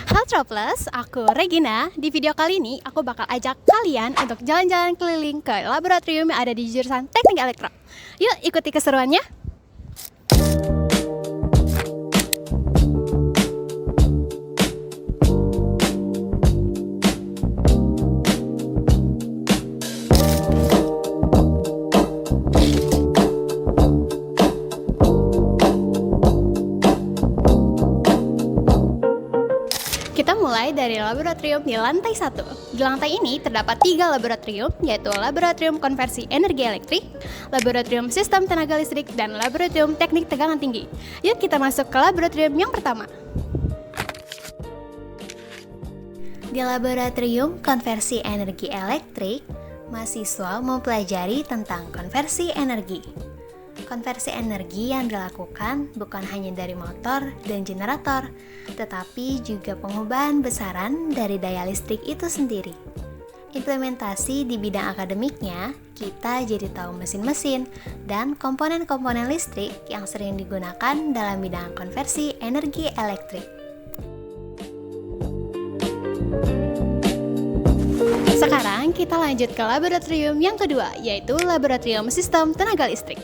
Halo Troplus, aku Regina. Di video kali ini aku bakal ajak kalian untuk jalan-jalan keliling ke laboratorium yang ada di jurusan Teknik Elektro. Yuk ikuti keseruannya. Kita mulai dari laboratorium di lantai 1. Di lantai ini terdapat 3 laboratorium, yaitu Laboratorium Konversi Energi Elektrik, Laboratorium Sistem Tenaga Listrik, dan Laboratorium Teknik Tegangan Tinggi. Yuk kita masuk ke laboratorium yang pertama. Di Laboratorium Konversi Energi Elektrik, mahasiswa mempelajari tentang konversi energi. Konversi energi yang dilakukan bukan hanya dari motor dan generator, tetapi juga pengubahan besaran dari daya listrik itu sendiri. Implementasi di bidang akademiknya, kita jadi tahu mesin-mesin dan komponen-komponen listrik yang sering digunakan dalam bidang konversi energi elektrik. Sekarang kita lanjut ke laboratorium yang kedua, yaitu Laboratorium Sistem Tenaga Listrik.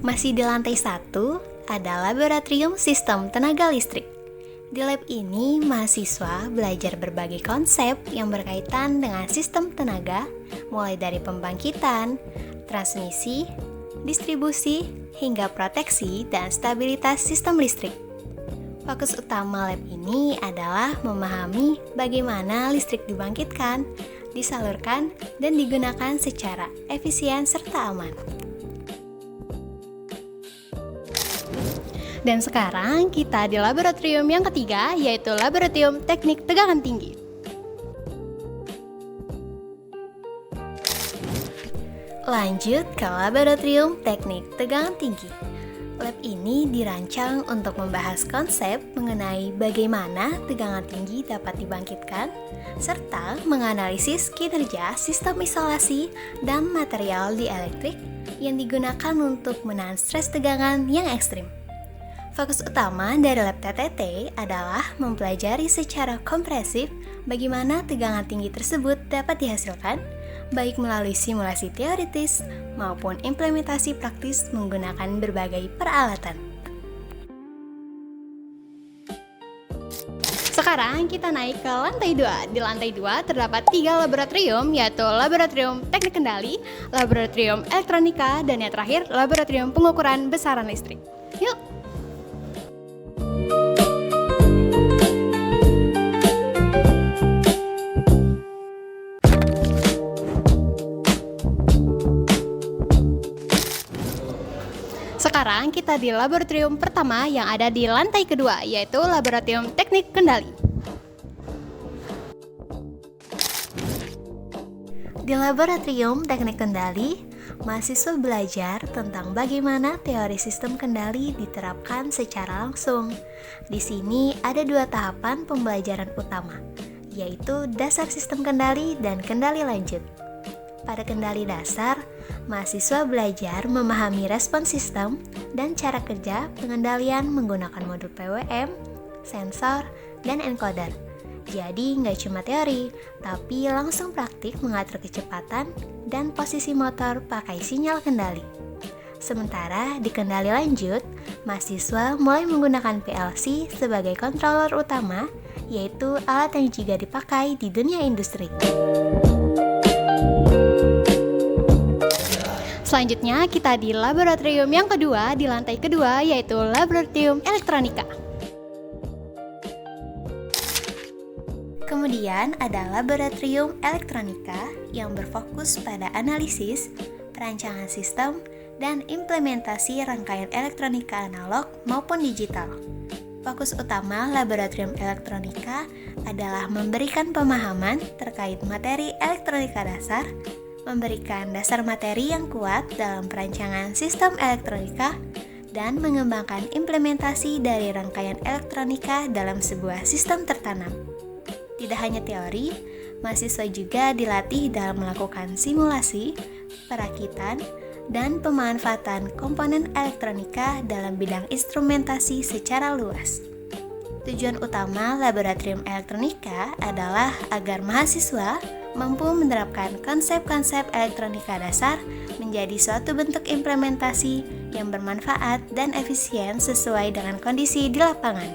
Masih di lantai 1, ada Laboratorium Sistem Tenaga Listrik. Di lab ini, mahasiswa belajar berbagai konsep yang berkaitan dengan sistem tenaga, mulai dari pembangkitan, transmisi, distribusi, hingga proteksi dan stabilitas sistem listrik. Fokus utama lab ini adalah memahami bagaimana listrik dibangkitkan, disalurkan, dan digunakan secara efisien serta aman. Dan sekarang kita di laboratorium yang ketiga, yaitu Laboratorium Teknik Tegangan Tinggi. Lanjut ke Laboratorium Teknik Tegangan Tinggi. Lab ini dirancang untuk membahas konsep mengenai bagaimana tegangan tinggi dapat dibangkitkan, serta menganalisis kinerja sistem isolasi dan material di elektrik yang digunakan untuk menahan stres tegangan yang ekstrim. Fokus utama dari lab TTT adalah mempelajari secara kompresif bagaimana tegangan tinggi tersebut dapat dihasilkan, baik melalui simulasi teoritis maupun implementasi praktis menggunakan berbagai peralatan. Sekarang kita naik ke lantai 2. Di lantai 2 terdapat 3 laboratorium, yaitu Laboratorium Teknik Kendali, Laboratorium Elektronika, dan yang terakhir Laboratorium Pengukuran Besaran Listrik. Yuk! Sekarang kita di laboratorium pertama yang ada di lantai kedua, yaitu Laboratorium Teknik Kendali. Di Laboratorium Teknik Kendali, mahasiswa belajar tentang bagaimana teori sistem kendali diterapkan secara langsung. Di sini ada 2 tahapan pembelajaran utama, yaitu dasar sistem kendali dan kendali lanjut. Pada kendali dasar, mahasiswa belajar memahami respons sistem dan cara kerja pengendalian menggunakan modul PWM, sensor, dan encoder. Jadi nggak cuma teori, tapi langsung praktik mengatur kecepatan dan posisi motor pakai sinyal kendali. Sementara di kendali lanjut, mahasiswa mulai menggunakan PLC sebagai controller utama, yaitu alat yang juga dipakai di dunia industri. Selanjutnya kita di laboratorium yang kedua di lantai kedua, yaitu Laboratorium Elektronika. Kemudian ada Laboratorium Elektronika yang berfokus pada analisis, perancangan sistem, dan implementasi rangkaian elektronika analog maupun digital. Fokus utama Laboratorium Elektronika adalah memberikan pemahaman terkait materi elektronika dasar, memberikan dasar materi yang kuat dalam perancangan sistem elektronika, dan mengembangkan implementasi dari rangkaian elektronika dalam sebuah sistem tertanam. Tidak hanya teori, mahasiswa juga dilatih dalam melakukan simulasi, perakitan, dan pemanfaatan komponen elektronika dalam bidang instrumentasi secara luas. Tujuan utama Laboratorium Elektronika adalah agar mahasiswa mampu menerapkan konsep-konsep elektronika dasar menjadi suatu bentuk implementasi yang bermanfaat dan efisien sesuai dengan kondisi di lapangan.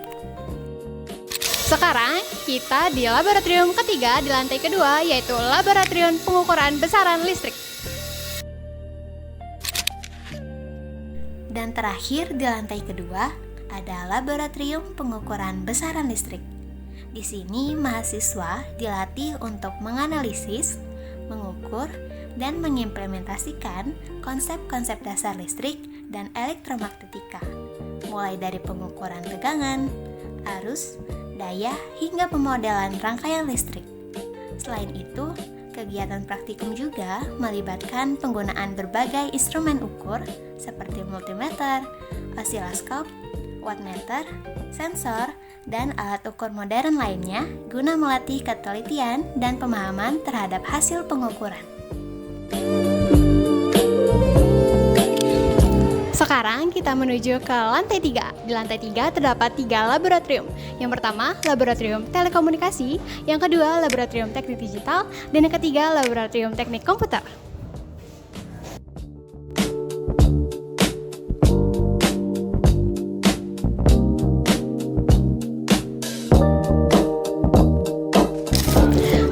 Sekarang kita di laboratorium ketiga di lantai kedua, yaitu laboratorium pengukuran besaran listrik. Dan terakhir di lantai kedua ada laboratorium pengukuran besaran listrik. Di sini mahasiswa dilatih untuk menganalisis, mengukur, dan mengimplementasikan konsep-konsep dasar listrik dan elektromagnetika, mulai dari pengukuran tegangan, arus, daya, hingga pemodelan rangkaian listrik. Selain itu, kegiatan praktikum juga melibatkan penggunaan berbagai instrumen ukur seperti multimeter, osiloskop, wattmeter, sensor, dan alat ukur modern lainnya guna melatih ketelitian dan pemahaman terhadap hasil pengukuran. Sekarang kita menuju ke lantai 3. Di lantai 3 terdapat 3 laboratorium. Yang pertama, laboratorium telekomunikasi, yang kedua, laboratorium teknik digital, dan yang ketiga, laboratorium teknik komputer.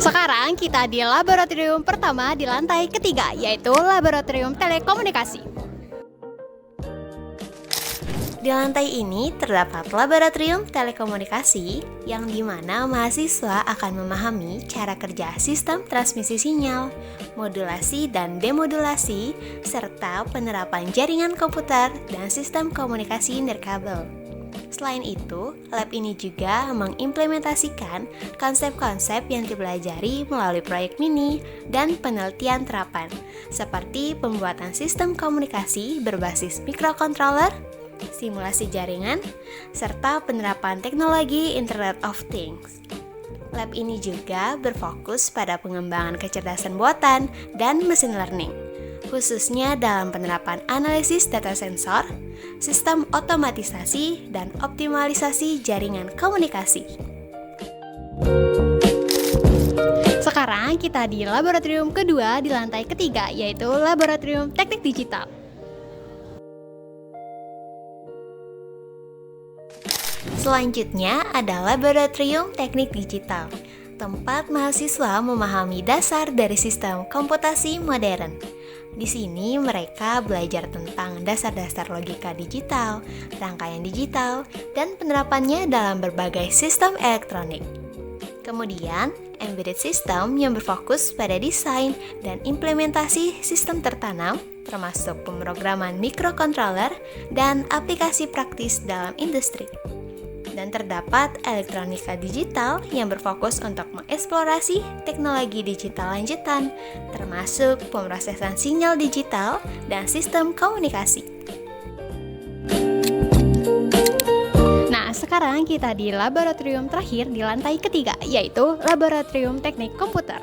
Sekarang kita di laboratorium pertama di lantai ketiga, yaitu laboratorium telekomunikasi. Di lantai ini terdapat laboratorium telekomunikasi yang dimana mahasiswa akan memahami cara kerja sistem transmisi sinyal, modulasi dan demodulasi, serta penerapan jaringan komputer dan sistem komunikasi nirkabel. Selain itu, lab ini juga mengimplementasikan konsep-konsep yang dipelajari melalui proyek mini dan penelitian terapan, seperti pembuatan sistem komunikasi berbasis microcontroller, simulasi jaringan, serta penerapan teknologi Internet of Things. Lab ini juga berfokus pada pengembangan kecerdasan buatan dan machine learning, khususnya dalam penerapan analisis data sensor, sistem otomatisasi, dan optimalisasi jaringan komunikasi. Sekarang kita di laboratorium kedua di lantai ketiga, yaitu laboratorium teknik digital. Selanjutnya ada laboratorium teknik digital, tempat mahasiswa memahami dasar dari sistem komputasi modern. Di sini mereka belajar tentang dasar-dasar logika digital, rangkaian digital, dan penerapannya dalam berbagai sistem elektronik. Kemudian, embedded system yang berfokus pada desain dan implementasi sistem tertanam, termasuk pemrograman microcontroller dan aplikasi praktis dalam industri. Dan terdapat elektronika digital yang berfokus untuk mengeksplorasi teknologi digital lanjutan, termasuk pemrosesan sinyal digital dan sistem komunikasi. Nah, sekarang kita di laboratorium terakhir di lantai ketiga, yaitu laboratorium teknik komputer.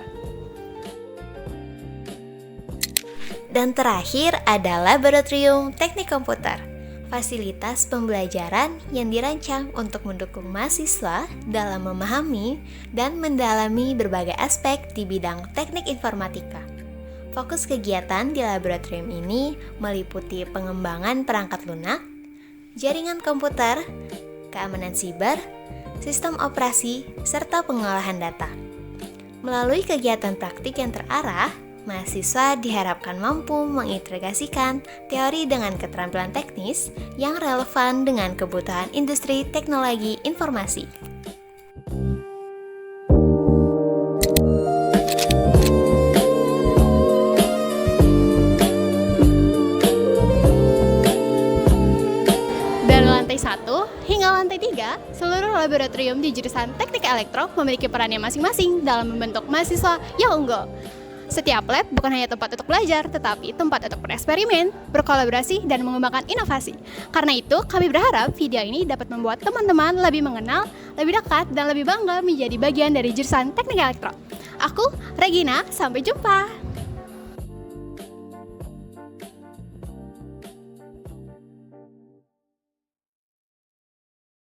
Dan terakhir ada laboratorium teknik komputer, fasilitas pembelajaran yang dirancang untuk mendukung mahasiswa dalam memahami dan mendalami berbagai aspek di bidang teknik informatika. Fokus kegiatan di laboratorium ini meliputi pengembangan perangkat lunak, jaringan komputer, keamanan siber, sistem operasi, serta pengolahan data. Melalui kegiatan praktik yang terarah, mahasiswa diharapkan mampu mengintegrasikan teori dengan keterampilan teknis yang relevan dengan kebutuhan industri teknologi informasi. Dari lantai 1 hingga lantai 3, seluruh laboratorium di jurusan Teknik Elektro memiliki perannya masing-masing dalam membentuk mahasiswa yang unggul. Setiap lab bukan hanya tempat untuk belajar, tetapi tempat untuk bereksperimen, berkolaborasi, dan mengembangkan inovasi. Karena itu, kami berharap video ini dapat membuat teman-teman lebih mengenal, lebih dekat, dan lebih bangga menjadi bagian dari jurusan Teknik Elektro. Aku, Regina, sampai jumpa!